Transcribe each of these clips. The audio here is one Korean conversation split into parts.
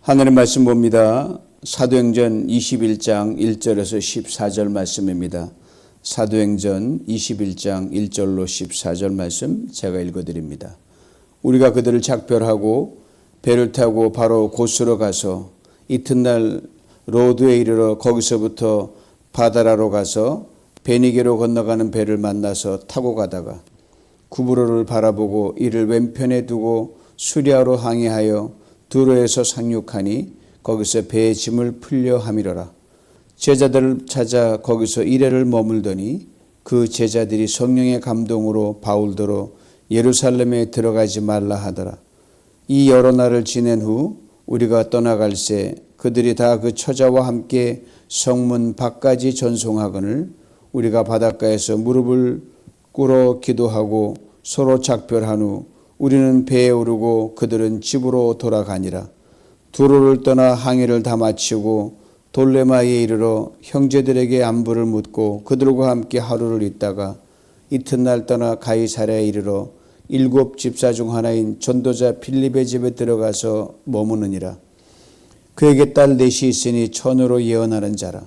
하늘의 말씀 봅니다. 사도행전 21장 1절에서 14절 말씀입니다. 사도행전 21장 1절로 14절 말씀 제가 읽어드립니다. 우리가 그들을 작별하고 배를 타고 바로 곳으로 가서 이튿날 로드에 이르러 거기서부터 바다라로 가서 베니게로 건너가는 배를 만나서 타고 가다가 구브로를 바라보고 이를 왼편에 두고 수리아로 항해하여 두로에서 상륙하니 거기서 배의 짐을 풀려 함이로라. 제자들을 찾아 거기서 이래를 머물더니 그 제자들이 성령의 감동으로 바울더러 예루살렘에 들어가지 말라 하더라. 이 여러 날을 지낸 후 우리가 떠나갈새 그들이 다 그 처자와 함께 성문 밖까지 전송하거늘 우리가 바닷가에서 무릎을 꿇어 기도하고 서로 작별한 후 우리는 배에 오르고 그들은 집으로 돌아가니라. 두로를 떠나 항해를 다 마치고 돌레마에 이르러 형제들에게 안부를 묻고 그들과 함께 하루를 있다가 이튿날 떠나 가이사랴에 이르러 7 집사 중 하나인 전도자 빌립의 집에 들어가서 머무느니라. 그에게 딸 넷이 있으니 처녀로 예언하는 자라.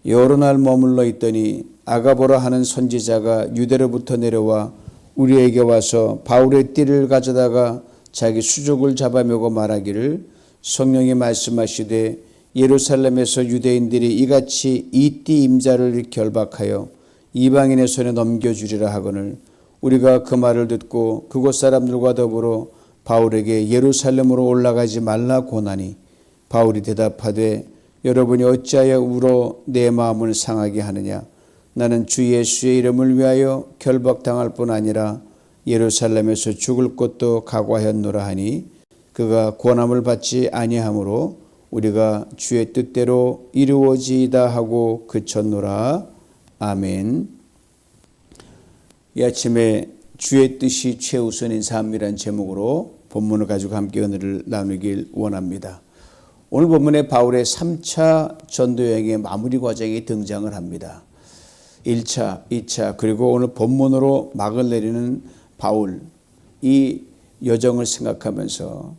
여러 날 머물러 있더니 아가보라 하는 선지자가 유대로부터 내려와 우리에게 와서 바울의 띠를 가져다가 자기 수족을 잡아매고 말하기를 성령이 말씀하시되 예루살렘에서 유대인들이 이같이 이 띠 임자를 결박하여 이방인의 손에 넘겨주리라 하거늘 우리가 그 말을 듣고 그곳 사람들과 더불어 바울에게 예루살렘으로 올라가지 말라 고나니 바울이 대답하되 여러분이 어찌하여 울어 내 마음을 상하게 하느냐. 나는 주 예수의 이름을 위하여 결박당할 뿐 아니라 예루살렘에서 죽을 것도 각오하였노라 하니 그가 고난을 받지 아니하므로 우리가 주의 뜻대로 이루어지이다 하고 그쳤노라. 아멘. 이 아침에 주의 뜻이 최우선인 삶이란 제목으로 본문을 가지고 함께 은혜를 나누길 원합니다. 오늘 본문에 바울의 3차 전도여행의 마무리 과정이 등장을 합니다. 1차, 2차 그리고 오늘 본문으로 막을 내리는 바울, 이 여정을 생각하면서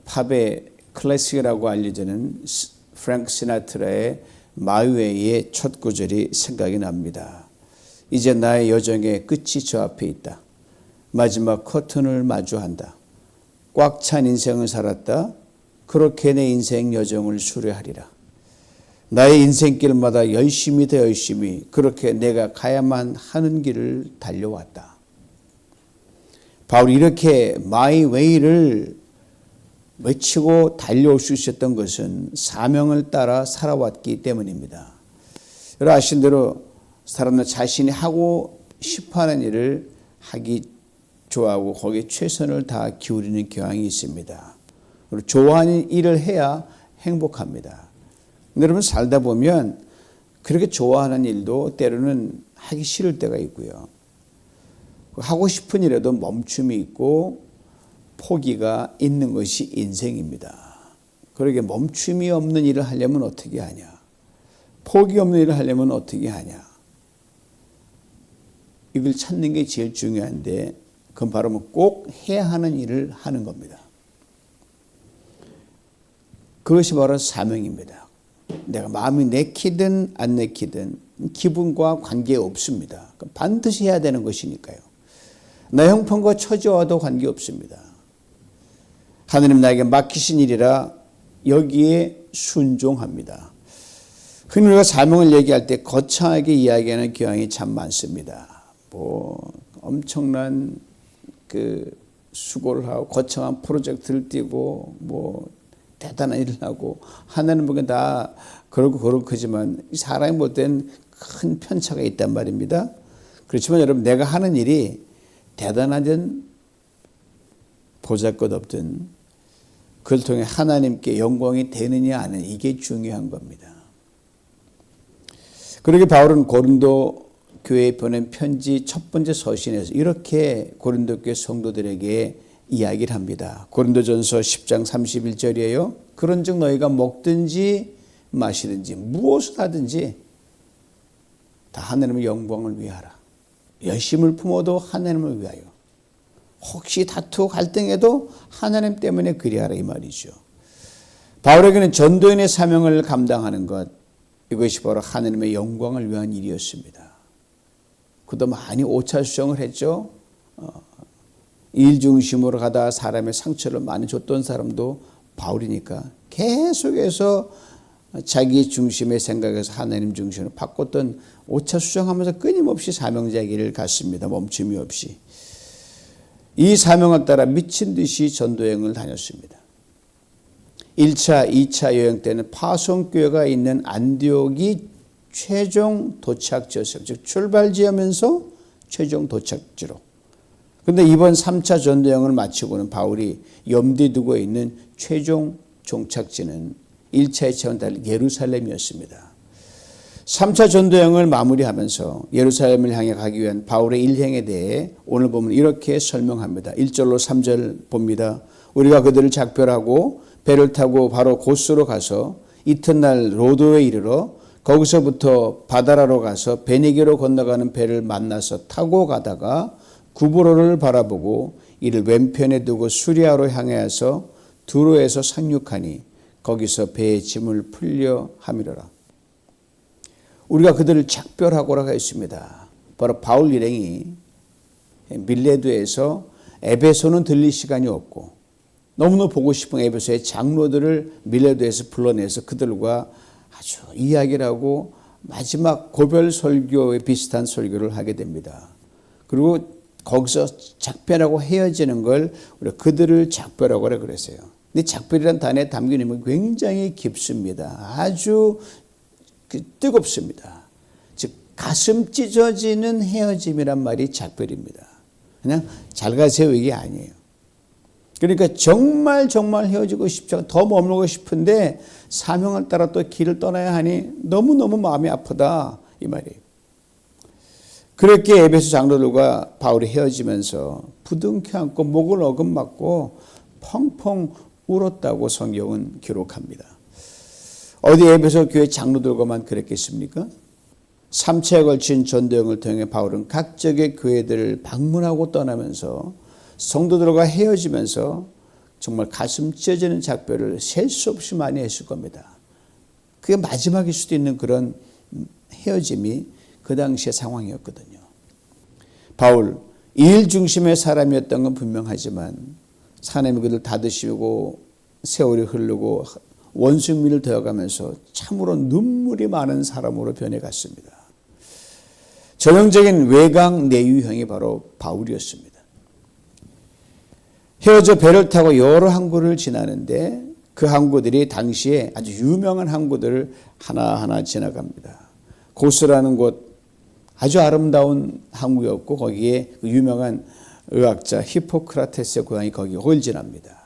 팝의 클래식이라고 알려지는 프랭크 시나트라의 마이웨이의 첫 구절이 생각이 납니다. 이제 나의 여정의 끝이 저 앞에 있다. 마지막 커튼을 마주한다. 꽉 찬 인생을 살았다. 그렇게 내 인생 여정을 수료하리라. 나의 인생길마다 열심히 더 열심히 그렇게 내가 가야만 하는 길을 달려왔다. 바울이 이렇게 마이 웨이를 외치고 달려올 수 있었던 것은 사명을 따라 살아왔기 때문입니다. 여러분 아신 대로 사람은 자신이 하고 싶어하는 일을 하기 좋아하고 거기에 최선을 다 기울이는 경향이 있습니다. 그리고 좋아하는 일을 해야 행복합니다. 여러분 살다 보면 그렇게 좋아하는 일도 때로는 하기 싫을 때가 있고요. 하고 싶은 일에도 멈춤이 있고 포기가 있는 것이 인생입니다. 그러게 멈춤이 없는 일을 하려면 어떻게 하냐? 포기 없는 일을 하려면 어떻게 하냐? 이걸 찾는 게 제일 중요한데 그건 바로 꼭 해야 하는 일을 하는 겁니다. 그것이 바로 사명입니다. 내가 마음이 내키든 안 내키든 기분과 관계없습니다. 반드시 해야 되는 것이니까요. 나 형편과 처지와도 관계없습니다. 하느님 나에게 맡기신 일이라 여기에 순종합니다. 흔히 우리가 사명을 얘기할 때 거창하게 이야기하는 경향이 참 많습니다. 엄청난 수고를 하고 거창한 프로젝트를 띄고 대단한 일을 하고 하나님 보기엔 다 그렇고 하지만 사람이 볼 땐 큰 편차가 있단 말입니다. 그렇지만 여러분 내가 하는 일이 대단하든 보잘것없든 그걸 통해 하나님께 영광이 되느냐 안 되느냐 이게 중요한 겁니다. 그러게 바울은 고린도 교회에 보낸 편지 첫 번째 서신에서 이렇게 고린도 교회 성도들에게 이야기를 합니다. 고린도전서 10장 31절이에요. 그런즉 너희가 먹든지 마시든지 무엇을 하든지 다 하나님의 영광을 위하라. 열심을 품어도 하나님을 위하여. 혹시 다투고 갈등해도 하나님 때문에 그리하라 이 말이죠. 바울에게는 전도인의 사명을 감당하는 것, 이것이 바로 하나님의 영광을 위한 일이었습니다. 그도 많이 오차수정을 했죠. 일 중심으로 가다 사람의 상처를 많이 줬던 사람도 바울이니까 계속해서 자기 중심의 생각에서 하나님 중심으로 바꿨던 오차수정하면서 끊임없이 사명자의 길을 갔습니다. 멈춤이 없이. 이 사명을 따라 미친 듯이 전도여행을 다녔습니다. 1차, 2차 여행 때는 파송교회가 있는 안디옥이 최종 도착지였어요. 즉 출발지하면서 최종 도착지로. 그런데 이번 3차 전도여행을 마치고는 바울이 염두에 두고 있는 최종 종착지는 1차, 2차와는 달리 예루살렘이었습니다. 3차 전도여행을 마무리하면서 예루살렘을 향해 가기 위한 바울의 일행에 대해 오늘 보면 이렇게 설명합니다. 1절로 3절 봅니다. 우리가 그들을 작별하고 배를 타고 바로 고스로 가서 이튿날 로도에 이르러 거기서부터 바다라로 가서 베니게로 건너가는 배를 만나서 타고 가다가 구브로를 바라보고 이를 왼편에 두고 수리아로 향하여서 두로에서 상륙하니 거기서 배의 짐을 풀려 함이로라. 우리가 그들을 작별하고라고 했습니다. 바로 바울 일행이 밀레도에서 에베소는 들릴 시간이 없고 너무나 보고 싶은 에베소의 장로들을 밀레도에서 불러내서 그들과 아주 이야기를 하고 마지막 고별 설교에 비슷한 설교를 하게 됩니다. 그리고 거기서 작별하고 헤어지는 걸 우리가 그들을 작별하고 그랬어요. 근데 작별이라는 단어에 담긴 의미는 굉장히 깊습니다. 아주 뜨겁습니다. 즉 가슴 찢어지는 헤어짐이란 말이 작별입니다. 그냥 잘 가세요 이게 아니에요. 그러니까 정말 헤어지고 싶지 않고 더 머물고 싶은데 사명을 따라 또 길을 떠나야 하니 너무너무 마음이 아프다 이 말이에요. 그렇게 에베소 장로들과 바울이 헤어지면서 부둥켜 안고 목을 어금맞고 펑펑 울었다고 성경은 기록합니다. 어디 에베소 교회 장로들과만 그랬겠습니까? 3차에 걸친 전도여행을 통해 바울은 각 지역의 교회들을 방문하고 떠나면서 성도들과 헤어지면서 정말 가슴 찢어지는 작별을 셀 수 없이 많이 했을 겁니다. 그게 마지막일 수도 있는 그런 헤어짐이 그 당시의 상황이었거든요. 바울, 일 중심의 사람이었던 건 분명하지만 하나님이 그들 닫으시고 세월이 흐르고 원수민을 되어가면서 참으로 눈물이 많은 사람으로 변해갔습니다. 전형적인 외강 내유형이 바로 바울이었습니다. 헤어져 배를 타고 여러 항구를 지나는데 그 항구들이 당시에 아주 유명한 항구들을 하나하나 지나갑니다. 고스라는 곳 아주 아름다운 항구였고 거기에 그 유명한 의학자 히포크라테스의 고향이 거기 지납니다.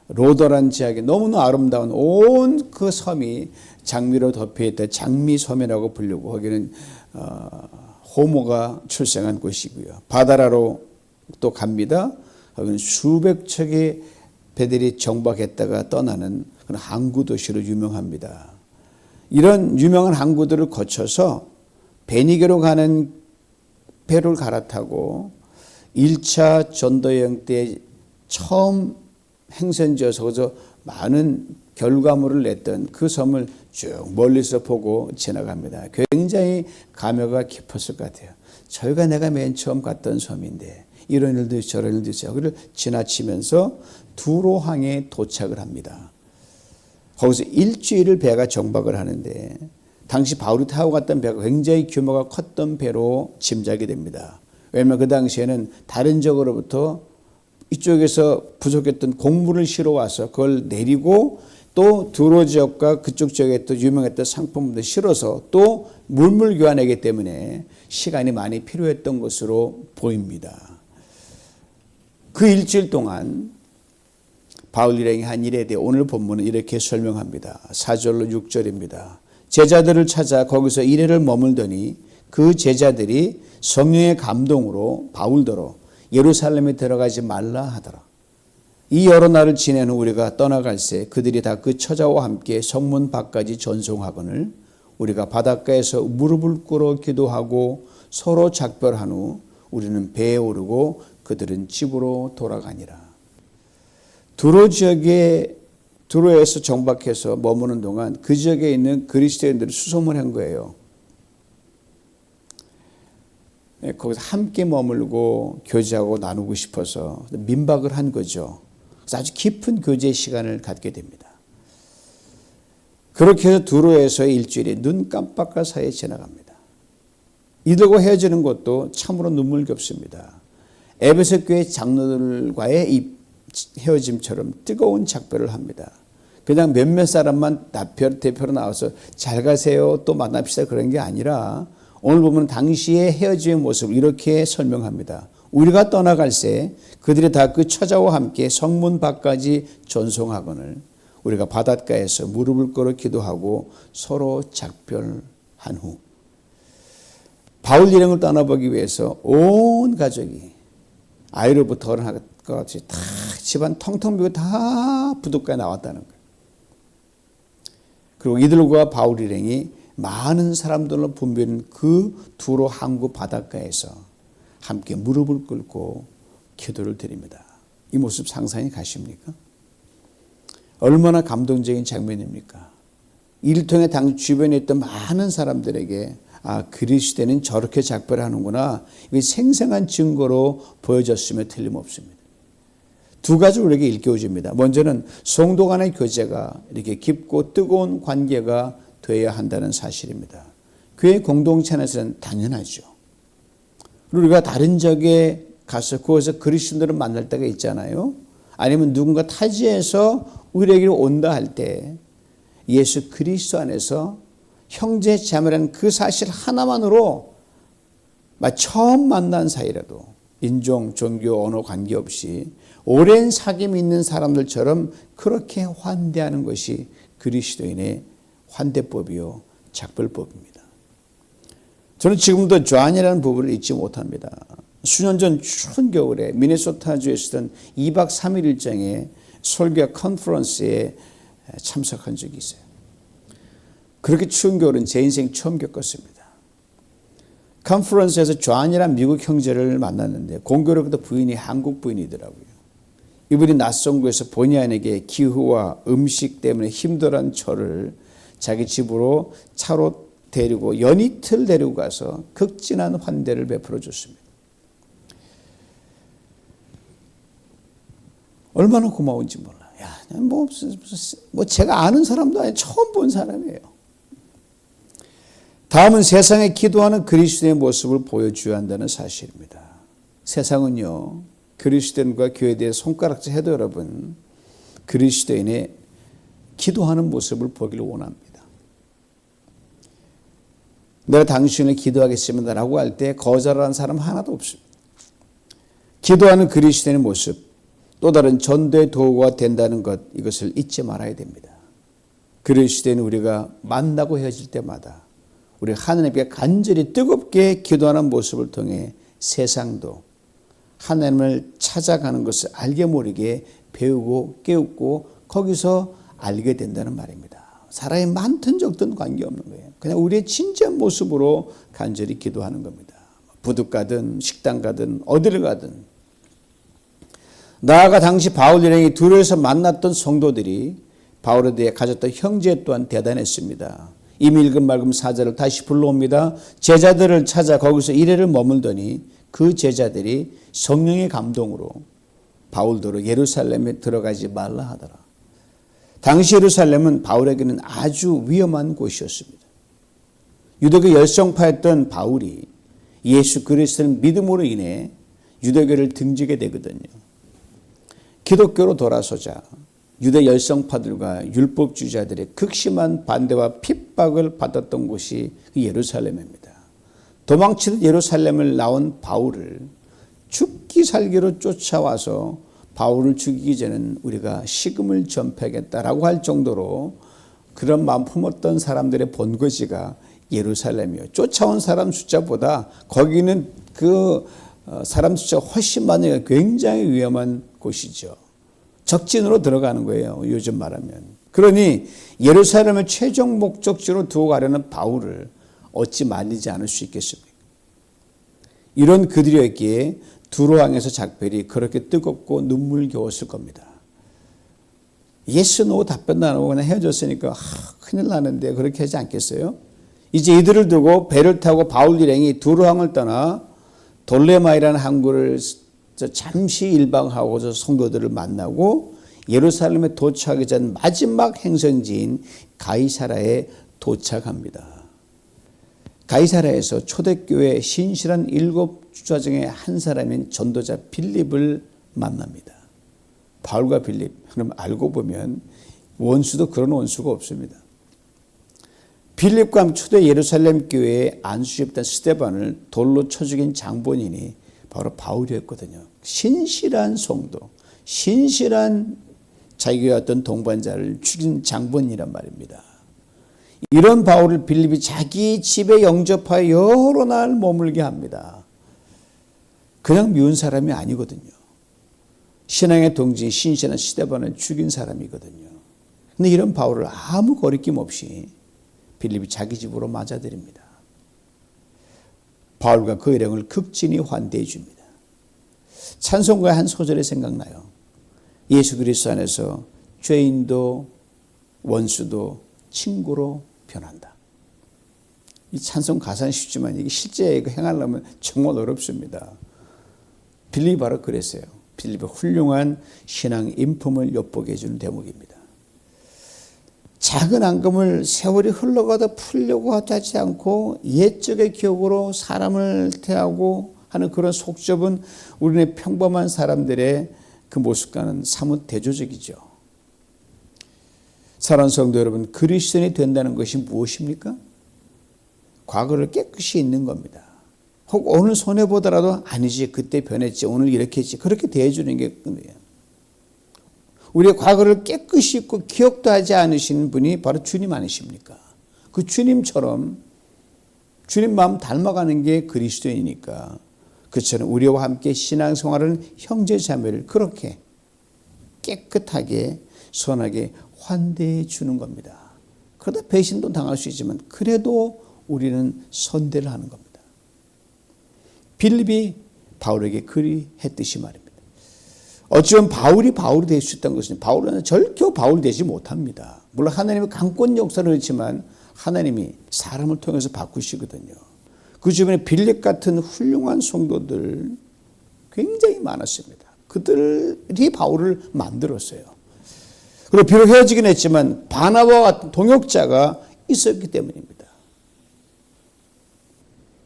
로더란 지역이 너무나 아름다운 온 그 섬이 장미로 덮여있다 장미섬이라고 불리고 거기는 호모가 출생한 곳이고요. 바다라로 또 갑니다. 거기는 수백 척의 배들이 정박했다가 떠나는 그런 항구 도시로 유명합니다. 이런 유명한 항구들을 거쳐서 베니게로 가는 배를 갈아타고 1차 전도여행 때 처음 행선지어서 거기서 많은 결과물을 냈던 그 섬을 쭉 멀리서 보고 지나갑니다. 굉장히 감회가 깊었을 것 같아요. 저희가 내가 맨 처음 갔던 섬인데 이런 일도 있어 저런 일도 있어. 그를 지나치면서 두로항에 도착을 합니다. 거기서 일주일을 배가 정박을 하는데 당시 바울이 타고 갔던 배가 굉장히 규모가 컸던 배로 짐작이 됩니다. 왜냐하면 그 당시에는 다른 지역으로부터 이쪽에서 부족했던 곡물을 실어 와서 그걸 내리고 또 두로 지역과 그쪽 지역에 또 유명했던 상품들을 실어서 또 물물 교환하기 때문에 시간이 많이 필요했던 것으로 보입니다. 그 일주일 동안 바울 일행이 한 일에 대해 오늘 본문은 이렇게 설명합니다. 4절로 6절입니다. 제자들을 찾아 거기서 이래를 머물더니 그 제자들이 성령의 감동으로 바울더러 예루살렘에 들어가지 말라 하더라. 이 여러 날을 지낸 후 우리가 떠나갈새 그들이 다 그 처자와 함께 성문 밖까지 전송하거늘 우리가 바닷가에서 무릎을 꿇어 기도하고 서로 작별한 후 우리는 배에 오르고 그들은 집으로 돌아가니라. 두로 지역에 두로에서 정박해서 머무는 동안 그 지역에 있는 그리스도인들을 수소문 한 거예요. 거기서 함께 머물고 교제하고 나누고 싶어서 민박을 한 거죠. 그래서 아주 깊은 교제 시간을 갖게 됩니다. 그렇게 해서 두로에서의 일주일이 눈 깜빡할 사이에 지나갑니다. 이들과 헤어지는 것도 참으로 눈물겹습니다. 에베소 교회 장로들과의 이 헤어짐처럼 뜨거운 작별을 합니다. 그냥 몇몇 사람만 대표로 나와서 잘 가세요 또 만납시다 그런 게 아니라 오늘 보면 당시의 헤어짐의 모습을 이렇게 설명합니다. 우리가 떠나갈새 그들이 다 그 처자와 함께 성문 밖까지 전송하거늘 우리가 바닷가에서 무릎을 꿇어 기도하고 서로 작별한 후 바울 일행을 떠나보기 위해서 온 가족이 아이로부터 어른할 것 같이 다 집안 텅텅 비고 다 부둣가에 나왔다는 거예요. 그리고 이들과 바울 일행이 많은 사람들로 붐비는 그 두로 항구 바닷가에서 함께 무릎을 꿇고 기도를 드립니다. 이 모습 상상이 가십니까? 얼마나 감동적인 장면입니까? 이를 통해 당 주변에 있던 많은 사람들에게 그리스도는 저렇게 작별하는구나. 이게 생생한 증거로 보여졌으며 틀림없습니다. 두 가지 우리에게 일깨워줍니다. 먼저는 성도 간의 교제가 이렇게 깊고 뜨거운 관계가 되어야 한다는 사실입니다. 교회 공동체 안에서는 당연하죠. 우리가 다른 지역에 가서 그곳에서 그리스도인들을 만날 때가 있잖아요. 아니면 누군가 타지에서 우리에게 온다 할 때 예수 그리스도 안에서 형제 자매라는 그 사실 하나만으로 처음 만난 사이라도 인종, 종교, 언어 관계없이 오랜 사귐이 있는 사람들처럼 그렇게 환대하는 것이 그리스도인의 환대법이요 작별법입니다. 저는 지금도 존이라는 부부를 잊지 못합니다. 수년 전 추운 겨울에 미네소타주에 있었던 2박 3일 일정의 설교 컨퍼런스에 참석한 적이 있어요. 그렇게 추운 겨울은 제 인생 처음 겪었습니다. 컨퍼런스에서 존이라는 미국 형제를 만났는데 공교롭게도 부인이 한국 부인이더라고요. 이분이 낯선 곳에서 본의 아니게 기후와 음식 때문에 힘들어한 저를 자기 집으로 차로 데리고 연이틀 데리고 가서 극진한 환대를 베풀어 줬습니다. 얼마나 고마운지 몰라요. 뭐 제가 아는 사람도 아니고 처음 본 사람이에요. 다음은 세상에 기도하는 그리스도의 모습을 보여줘야 한다는 사실입니다. 세상은요, 그리스도인과 교회에 대해 손가락질 해도 여러분, 그리스도인의 기도하는 모습을 보기를 원합니다. 내가 당신을 기도하겠습니다 라고 할 때 거절하는 사람 하나도 없습니다. 기도하는 그리스도인의 모습, 또 다른 전도의 도구가 된다는 것, 이것을 잊지 말아야 됩니다. 그리스도인은 우리가 만나고 헤어질 때마다 우리 하나님께 간절히 뜨겁게 기도하는 모습을 통해 세상도 하나님을 찾아가는 것을 알게 모르게 배우고 깨우고 거기서 알게 된다는 말입니다. 사람이 많든 적든 관계없는 거예요. 그냥 우리의 진지한 모습으로 간절히 기도하는 겁니다. 부둣 가든 식당 가든 어디를 가든. 나아가 당시 바울 일행이 두로에서 만났던 성도들이 바울에 대해 가졌던 형제 또한 대단했습니다. 이미 읽은 말씀 4절을 다시 불러옵니다. 제자들을 찾아 거기서 이래를 머물더니 그 제자들이 성령의 감동으로 바울더러 예루살렘에 들어가지 말라 하더라. 당시 예루살렘은 바울에게는 아주 위험한 곳이었습니다. 유대교 열성파였던 바울이 예수 그리스도를 믿음으로 인해 유대교를 등지게 되거든요. 기독교로 돌아서자 유대 열성파들과 율법주의자들의 극심한 반대와 핍박을 받았던 곳이 예루살렘입니다. 도망치듯 예루살렘을 나온 바울을 죽기 살기로 쫓아와서 바울을 죽이기 전에는 우리가 식음을 전폐하겠다라고 할 정도로 그런 마음 품었던 사람들의 본거지가 예루살렘이에요. 쫓아온 사람 숫자보다 거기는 그 사람 숫자가 훨씬 많으니까 굉장히 위험한 곳이죠. 적진으로 들어가는 거예요. 요즘 말하면. 그러니 예루살렘을 최종 목적지로 두고 가려는 바울을 어찌 말리지 않을 수 있겠습니까? 이런 그들이었기에 두로항에서 작별이 그렇게 뜨겁고 눈물겨웠을 겁니다. 예스 노 답변도 안 하고 그냥 헤어졌으니까 큰일 나는데 그렇게 하지 않겠어요? 이제 이들을 두고 배를 타고 바울 일행이 두로항을 떠나 돌레마이라는 항구를 잠시 일방하고서 성도들을 만나고 예루살렘에 도착하기 전 마지막 행선지인 가이사라에 도착합니다. 가이사라에서 초대교회 신실한 7주자 중에 한 사람인 전도자 빌립을 만납니다. 바울과 빌립, 그럼 알고 보면 원수도 그런 원수가 없습니다. 빌립과 함께 초대 예루살렘 교회에 안수했던 스데반을 돌로 쳐 죽인 장본인이 바로 바울이었거든요. 신실한 성도, 신실한 자기와 어떤 동반자를 죽인 장본인이란 말입니다. 이런 바울을 빌립이 자기 집에 영접하여 여러 날 머물게 합니다. 그냥 미운 사람이 아니거든요. 신앙의 동지인 신실한 스데반을 죽인 사람이거든요. 근데 이런 바울을 아무 거리낌 없이 빌립이 자기 집으로 맞아들입니다. 바울과 그 일행을 극진히 환대해 줍니다. 찬송가의 한 소절이 생각나요. 예수 그리스도 안에서 죄인도 원수도 친구로 변한다. 이 찬송 가사는 쉽지만 이게 실제 행하려면 정말 어렵습니다. 빌립이 바로 그랬어요. 빌립의 훌륭한 신앙 인품을 엿보게 해주는 대목입니다. 작은 앙금을 세월이 흘러가다 풀려고 하지 않고 옛적의 기억으로 사람을 대하고 하는 그런 속접은 우리네 평범한 사람들의 그 모습과는 사뭇 대조적이죠. 사랑하는 성도 여러분, 그리스도인이 된다는 것이 무엇입니까? 과거를 깨끗이 잊는 겁니다. 혹 오늘 손해보더라도 아니지, 그때 변했지, 오늘 이렇게 했지, 그렇게 대해주는 게 끝이에요. 우리의 과거를 깨끗이 잊고 기억도 하지 않으시는 분이 바로 주님 아니십니까? 그 주님처럼 주님 마음 닮아가는 게 그리스도인이니까 그처럼 우리와 함께 신앙생활하는 형제자매를 그렇게 깨끗하게 선하게 환대해 주는 겁니다. 그러다 배신도 당할 수 있지만 그래도 우리는 선대를 하는 겁니다. 빌립이 바울에게 그리 했듯이 말입니다. 어찌보면 바울이 될 수 있다는 것은 바울은 절대 바울이 되지 못합니다. 물론 하나님의 강권 역사를 했지만 하나님이 사람을 통해서 바꾸시거든요. 그 주변에 빌립 같은 훌륭한 성도들 굉장히 많았습니다. 그들이 바울을 만들었어요. 그리고 비록 헤어지긴 했지만 바나바와 같은 동역자가 있었기 때문입니다.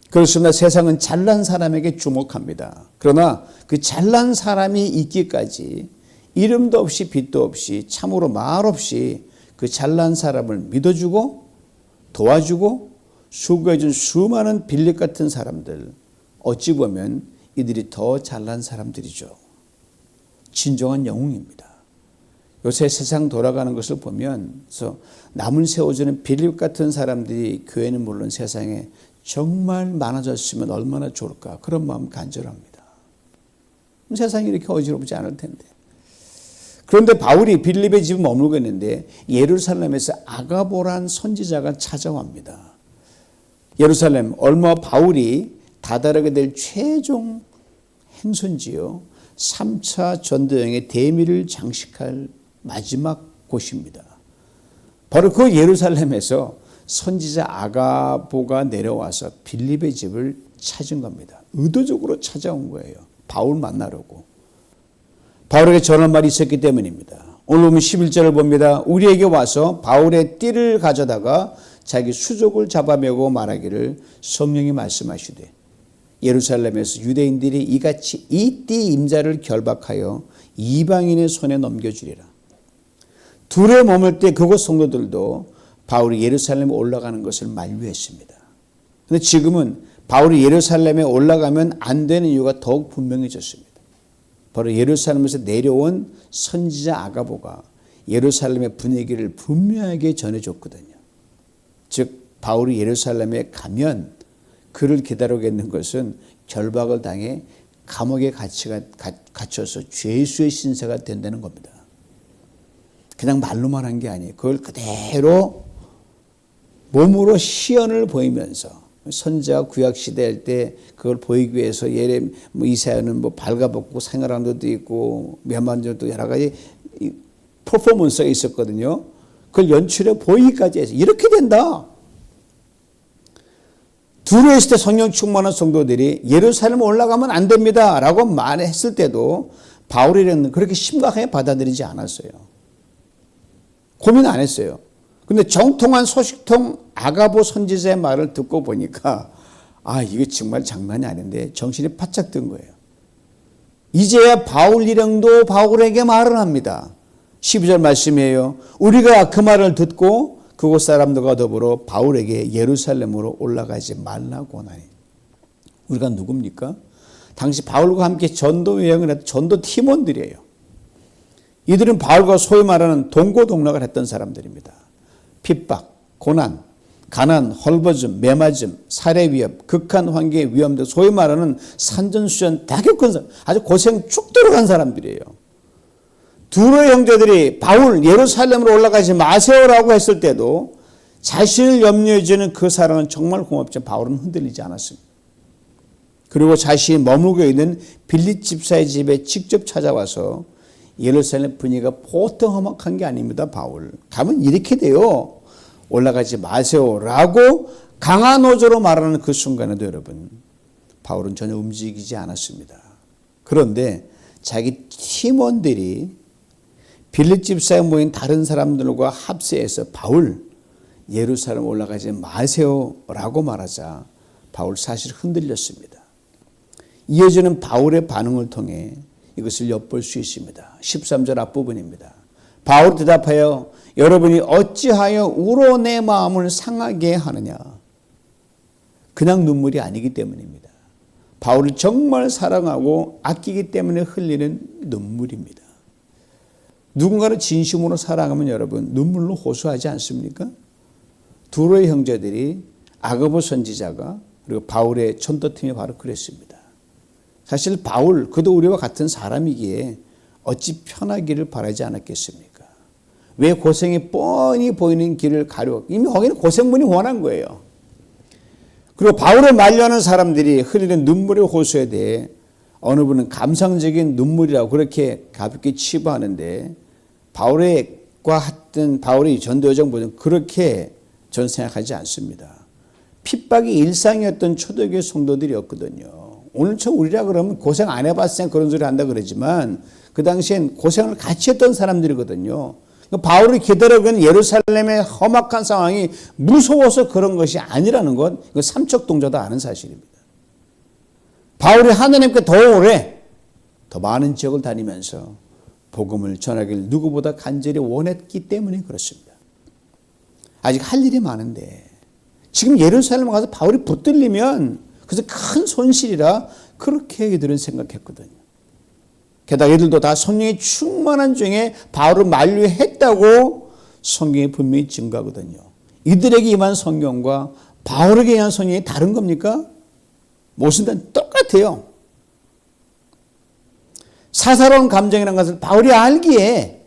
그렇습니다. 세상은 잘난 사람에게 주목합니다. 그러나 그 잘난 사람이 있기까지 이름도 없이 빛도 없이 참으로 말 없이 그 잘난 사람을 믿어주고 도와주고 수고해준 수많은 빌립 같은 사람들, 어찌 보면 이들이 더 잘난 사람들이죠. 진정한 영웅입니다. 요새 세상 돌아가는 것을 보면서 남을 세워주는 빌립 같은 사람들이 교회는 물론 세상에 정말 많아졌으면 얼마나 좋을까, 그런 마음 간절합니다. 세상이 이렇게 어지럽지 않을 텐데. 그런데 바울이 빌립의 집에 머물고 있는데 예루살렘에서 아가보란 선지자가 찾아옵니다. 예루살렘, 얼마 바울이 다다르게 될 최종 행선지요 3차 전도여행의 대미를 장식할 마지막 곳입니다. 바로 그 예루살렘에서 선지자 아가보가 내려와서 빌립의 집을 찾은 겁니다. 의도적으로 찾아온 거예요. 바울 만나려고. 바울에게 전할 말이 있었기 때문입니다. 오늘 보면 11절을 봅니다. 우리에게 와서 바울의 띠를 가져다가 자기 수족을 잡아매고 말하기를 성령이 말씀하시되 예루살렘에서 유대인들이 이같이 이 띠 임자를 결박하여 이방인의 손에 넘겨주리라. 둘에 머물 때 그곳 성도들도 바울이 예루살렘에 올라가는 것을 만류했습니다. 그런데 지금은 바울이 예루살렘에 올라가면 안 되는 이유가 더욱 분명해졌습니다. 바로 예루살렘에서 내려온 선지자 아가보가 예루살렘의 분위기를 분명하게 전해줬거든요. 즉 바울이 예루살렘에 가면 그를 기다리고 있는 것은 결박을 당해 감옥에 갇혀서 죄수의 신세가 된다는 겁니다. 그냥 말로만 한 게 아니에요. 그걸 그대로 몸으로 시연을 보이면서 선지자 구약 시대 할 때 그걸 보이기 위해서 이사야는 발가벗고 생활하는 것도 있고 몇만절도 여러 가지 퍼포먼스가 있었거든요. 그걸 연출해 보이기까지 해서 이렇게 된다. 두로에 있을 때 성령 충만한 성도들이 예루살렘 올라가면 안 됩니다 라고 말했을 때도 바울이는 그렇게 심각하게 받아들이지 않았어요. 고민 안 했어요. 근데 정통한 소식통 아가보 선지자의 말을 듣고 보니까 이게 정말 장난이 아닌데 정신이 바짝 든 거예요. 이제야 바울 일행도 바울에게 말을 합니다. 12절 말씀이에요. 우리가 그 말을 듣고 그곳 사람들과 더불어 바울에게 예루살렘으로 올라가지 말라고 하나니. 우리가 누굽니까? 당시 바울과 함께 전도 여행을 했던 전도 팀원들이에요. 이들은 바울과 소위 말하는 동고동락을 했던 사람들입니다. 핍박, 고난, 가난, 헐벗음, 매맞음, 살해 위협, 극한 환경의 위험 등 소위 말하는 산전수전 다 겪은 사람, 아주 고생 쭉 들어간 사람들이에요. 두로의 형제들이 바울 예루살렘으로 올라가지 마세요라고 했을 때도 자신을 염려해 주는 그 사랑은 정말 고맙지만 바울은 흔들리지 않았습니다. 그리고 자신이 머물고 있는 빌립 집사의 집에 직접 찾아와서 예루살렘 분위기가 보통 험악한 게 아닙니다. 바울 가면 이렇게 돼요. 올라가지 마세요라고 강한 어조로 말하는 그 순간에도 여러분 바울은 전혀 움직이지 않았습니다. 그런데 자기 팀원들이 빌립 집사에 모인 다른 사람들과 합세해서 바울 예루살렘 올라가지 마세요라고 말하자 바울 사실 흔들렸습니다. 이어지는 바울의 반응을 통해 이것을 엿볼 수 있습니다. 13절 앞부분입니다. 바울 대답하여 여러분이 어찌하여 우로 내 마음을 상하게 하느냐. 그냥 눈물이 아니기 때문입니다. 바울을 정말 사랑하고 아끼기 때문에 흘리는 눈물입니다. 누군가를 진심으로 사랑하면 여러분 눈물로 호소하지 않습니까? 두로의 형제들이 아가보 선지자가 그리고 바울의 전도팀이 바로 그랬습니다. 사실 바울 그도 우리와 같은 사람이기에 어찌 편하기를 바라지 않았겠습니까? 왜 고생이 뻔히 보이는 길을 가려 이미 거기는 고생분이 원한 거예요. 그리고 바울을 만류하는 사람들이 흘리는 눈물의 호소에 대해 어느 분은 감상적인 눈물이라고 그렇게 가볍게 치부하는데 바울과 했던 바울의 전도 여정보다는 그렇게 전 생각하지 않습니다. 핍박이 일상이었던 초대교회 성도들이었거든요. 오늘처럼 우리라 그러면 고생 안 해봤으니까 그런 소리 한다 그러지만 그 당시엔 고생을 같이 했던 사람들이거든요. 바울이 기다려온 예루살렘의 험악한 상황이 무서워서 그런 것이 아니라는 것, 이거 삼척동자도 아는 사실입니다. 바울이 하나님께 더 오래, 더 많은 지역을 다니면서 복음을 전하기를 누구보다 간절히 원했기 때문에 그렇습니다. 아직 할 일이 많은데 지금 예루살렘 가서 바울이 붙들리면 그래서 큰 손실이라 그렇게 이들은 생각했거든요. 게다가 이들도 다 성령이 충만한 중에 바울을 만류했다고 성경이 분명히 증거하거든요. 이들에게 임한 성령과 바울에게 임한 성령이 다른 겁니까? 무슨 똑같아요. 사사로운 감정이라는 것을 바울이 알기에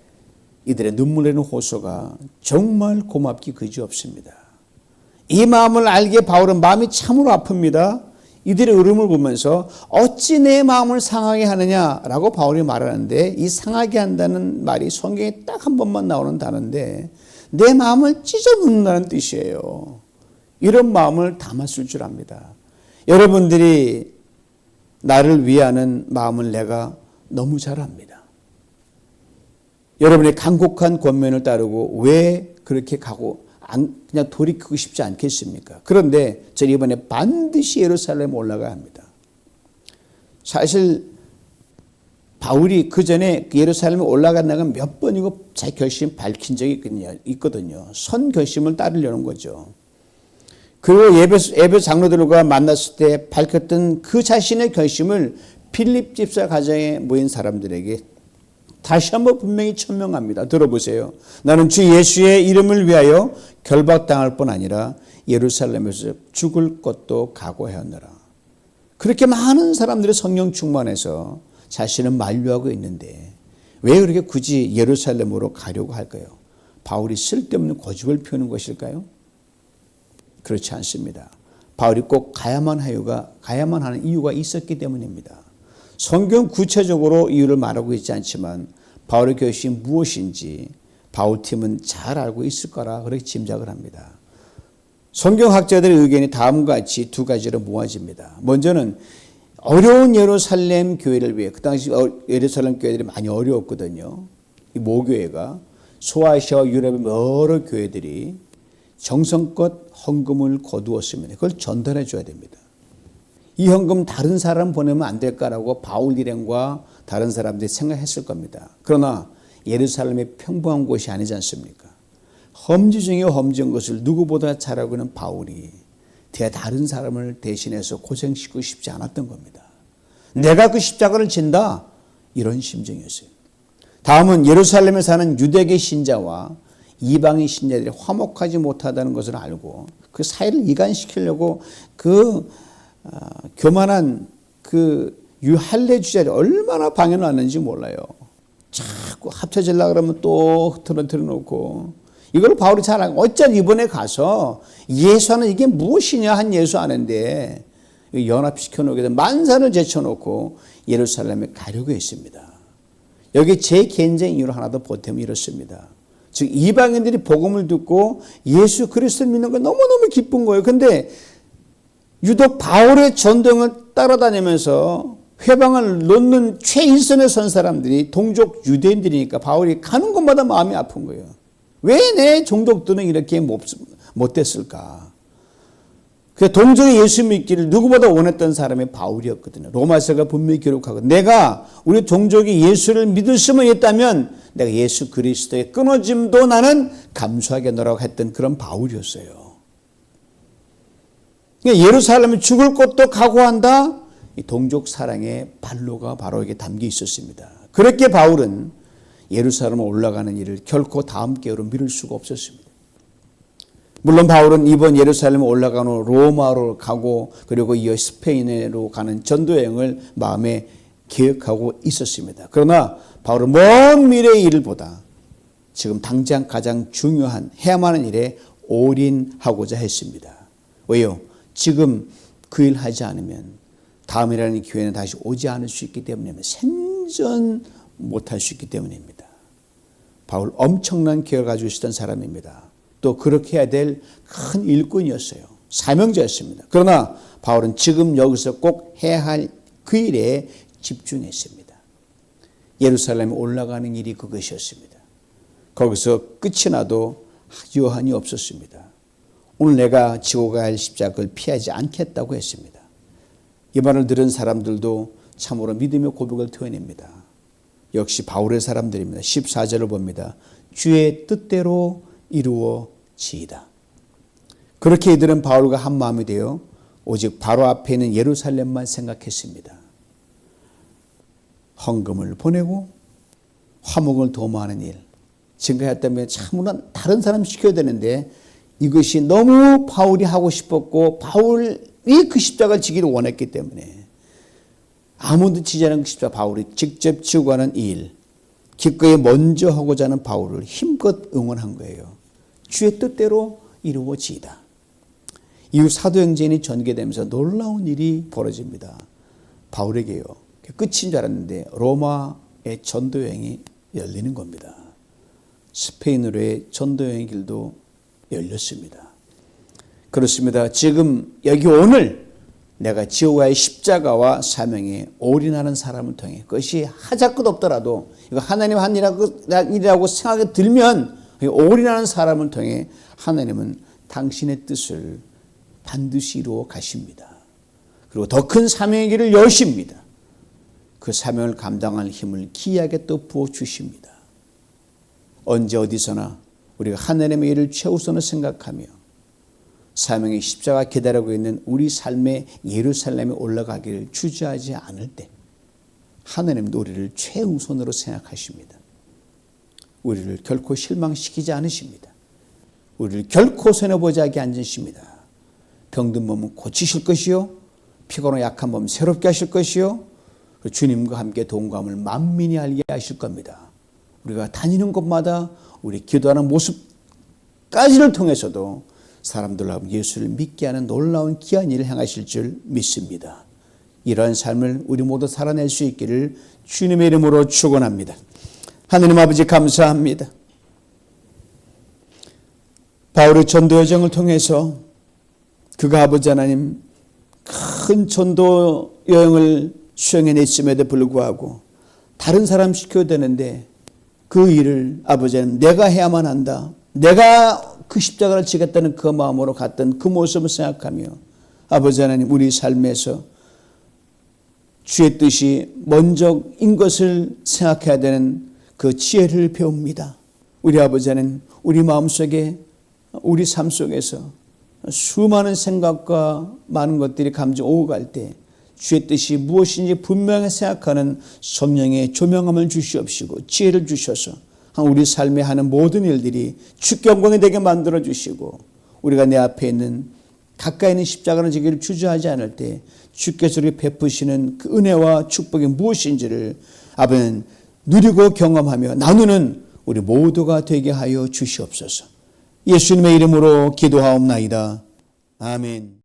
이들의 눈물 내는 호소가 정말 고맙기 그지없습니다. 이 마음을 알기에 바울은 마음이 참으로 아픕니다. 이들의 울음을 보면서 어찌 내 마음을 상하게 하느냐라고 바울이 말하는데 이 상하게 한다는 말이 성경에 딱 한 번만 나오는 단어인데 내 마음을 찢어놓는다는 뜻이에요. 이런 마음을 담았을 줄 압니다. 여러분들이 나를 위하는 마음을 내가 너무 잘 압니다. 여러분의 간곡한 권면을 따르고 왜 그렇게 가고 그냥 돌이키고 싶지 않겠습니까? 그런데 저는 이번에 반드시 예루살렘 올라가야 합니다. 사실 바울이 그 전에 예루살렘에 올라간다가 몇 번이고 자기 결심 밝힌 적이 있거든요. 선 결심을 따르려는 거죠. 그리고 예배 장로들과 만났을 때 밝혔던 그 자신의 결심을 빌립 집사 가정에 모인 사람들에게 다시 한번 분명히 천명합니다. 들어보세요. 나는 주 예수의 이름을 위하여 결박당할 뿐 아니라 예루살렘에서 죽을 것도 각오하였노라. 그렇게 많은 사람들이 성령 충만해서 자신을 만류하고 있는데 왜 그렇게 굳이 예루살렘으로 가려고 할까요? 바울이 쓸데없는 고집을 피우는 것일까요? 그렇지 않습니다. 바울이 꼭 가야만 하는 이유가 있었기 때문입니다. 성경 구체적으로 이유를 말하고 있지 않지만 바울의 결심이 무엇인지 바울팀은 잘 알고 있을 거라 그렇게 짐작을 합니다. 성경학자들의 의견이 다음과 같이 두 가지로 모아집니다. 먼저는 어려운 예루살렘 교회를 위해, 그 당시 예루살렘 교회들이 많이 어려웠거든요. 이 모교회가 소아시아와 유럽의 여러 교회들이 정성껏 헌금을 거두었습니다. 그걸 전달해 줘야 됩니다. 이 헌금 다른 사람 보내면 안 될까라고 바울 일행과 다른 사람들이 생각했을 겁니다. 그러나 예루살렘이 평범한 곳이 아니지 않습니까? 험지 중에 험지인 것을 누구보다 잘 알고 있는 바울이 다른 사람을 대신해서 고생시키고 싶지 않았던 겁니다. 내가 그 십자가를 진다, 이런 심정이었어요. 다음은 예루살렘에 사는 유대계 신자와 이방인 신자들이 화목하지 못하다는 것을 알고 그 사이를 이간시키려고 교만한 할례 주자들이 얼마나 방해놨는지 몰라요. 자꾸 합쳐지려고 그러면 또 틀어놓고, 이걸 바울이 잘 알고, 어쩌면 이번에 가서 예수하는 이게 무엇이냐 한 예수 아는데 연합시켜 놓게 된 만산을 제쳐놓고 예루살렘에 가려고 했습니다. 여기 제 개인적인 이유로 하나 더 보태면 이렇습니다. 즉 이방인들이 복음을 듣고 예수 그리스도를 믿는 거 너무너무 기쁜 거예요. 근데 유독 바울의 전도행을 따라다니면서 회방을 놓는 최일선에 선 사람들이 동족 유대인들이니까 바울이 가는 곳마다 마음이 아픈 거예요. 왜 내 종족들은 이렇게 못됐을까? 그 동족의 예수 믿기를 누구보다 원했던 사람이 바울이었거든요. 로마서가 분명히 기록하고, 내가 우리 종족이 예수를 믿을 수만 있다면 내가 예수 그리스도의 끊어짐도 나는 감수하겠노라고 했던 그런 바울이었어요. 예루살렘에 죽을 것도 각오한다. 이 동족 사랑의 발로가 바로 여기에 담겨 있었습니다. 그렇게 바울은 예루살렘에 올라가는 일을 결코 다음 기회로 미룰 수가 없었습니다. 물론 바울은 이번 예루살렘에 올라간 후 로마로 가고 그리고 이어 스페인으로 가는 전도 여행을 마음에 계획하고 있었습니다. 그러나 바울은 먼 미래의 일을 보다 지금 당장 가장 중요한 해야만 하는 일에 올인하고자 했습니다. 왜요? 지금 그 일 하지 않으면 다음이라는 기회는 다시 오지 않을 수 있기 때문입니다. 생전 못할 수 있기 때문입니다. 바울 엄청난 기회를 가지고 있었던 사람입니다. 또 그렇게 해야 될 큰 일꾼이었어요. 사명자였습니다. 그러나 바울은 지금 여기서 꼭 해야 할 그 일에 집중했습니다. 예루살렘에 올라가는 일이 그것이었습니다. 거기서 끝이 나도 여한이 없었습니다. 오늘 내가 지고 가야 할 십자가를 피하지 않겠다고 했습니다. 이 말을 들은 사람들도 참으로 믿음의 고백을 토해냅니다. 역시 바울의 사람들입니다. 14절을 봅니다. 주의 뜻대로 이루어지이다. 그렇게 이들은 바울과 한 마음이 되어 오직 바로 앞에 있는 예루살렘만 생각했습니다. 헌금을 보내고 화목을 도모하는 일, 지금까지 참으로 다른 사람 시켜야 되는데 이것이 너무 바울이 하고 싶었고 바울이 그 십자가를 지기를 원했기 때문에 아무도 지지 않은 그 십자가 바울이 직접 지고 가는 이 일, 기꺼이 먼저 하고자 하는 바울을 힘껏 응원한 거예요. 주의 뜻대로 이루어지이다. 이후 사도행전이 전개되면서 놀라운 일이 벌어집니다. 바울에게요. 끝인 줄 알았는데 로마의 전도여행이 열리는 겁니다. 스페인으로의 전도여행의 길도 열렸습니다. 그렇습니다. 지금 여기 오늘 내가 지어야 할 십자가와 사명에 올인하는 사람을 통해 그것이 하자끝 없더라도 이거 하나님 한 일이라고 생각이 들면 올인하는 사람을 통해 하나님은 당신의 뜻을 반드시 이루어 가십니다. 그리고 더 큰 사명의 길을 여십니다. 그 사명을 감당할 힘을 기이하게 또 부어주십니다. 언제 어디서나 우리가 하나님의 일을 최우선으로 생각하며 사명의 십자가 기다리고 있는 우리 삶의 예루살렘에 올라가기를 주저하지 않을 때 하나님도 우리를 최우선으로 생각하십니다. 우리를 결코 실망시키지 않으십니다. 우리를 결코 손해보지 하게 앉으십니다. 병든 몸은 고치실 것이요 피곤하고 약한 몸은 새롭게 하실 것이요 주님과 함께 동감을 만민이 알게 하실 겁니다. 우리가 다니는 곳마다 우리 기도하는 모습까지를 통해서도 사람들하고 예수를 믿게 하는 놀라운 귀한 일을 행하실 줄 믿습니다. 이러한 삶을 우리 모두 살아낼 수 있기를 주님의 이름으로 축원합니다. 하느님 아버지 감사합니다. 바울의 전도 여정을 통해서 그가 아버지 하나님 큰 전도 여행을 수행해냈음에도 불구하고 다른 사람 시켜야 되는데 그 일을 아버지 하나님 내가 해야만 한다. 내가 그 십자가를 지겠다는 그 마음으로 갔던 그 모습을 생각하며 아버지 하나님 우리 삶에서 주의 뜻이 먼저인 것을 생각해야 되는 그 지혜를 배웁니다. 우리 아버지 하나님 우리 마음속에 우리 삶 속에서 수많은 생각과 많은 것들이 감정 오고 갈 때 주의 뜻이 무엇인지 분명히 생각하는 성령의 조명함을 주시옵시고 지혜를 주셔서 우리 삶에 하는 모든 일들이 주께 영광이 되게 만들어 주시고 우리가 내 앞에 있는 가까이 있는 십자가를 지기를 주저하지 않을 때 주께서 우리 베푸시는 그 은혜와 축복이 무엇인지를 아버지는 누리고 경험하며 나누는 우리 모두가 되게 하여 주시옵소서. 예수님의 이름으로 기도하옵나이다. 아멘.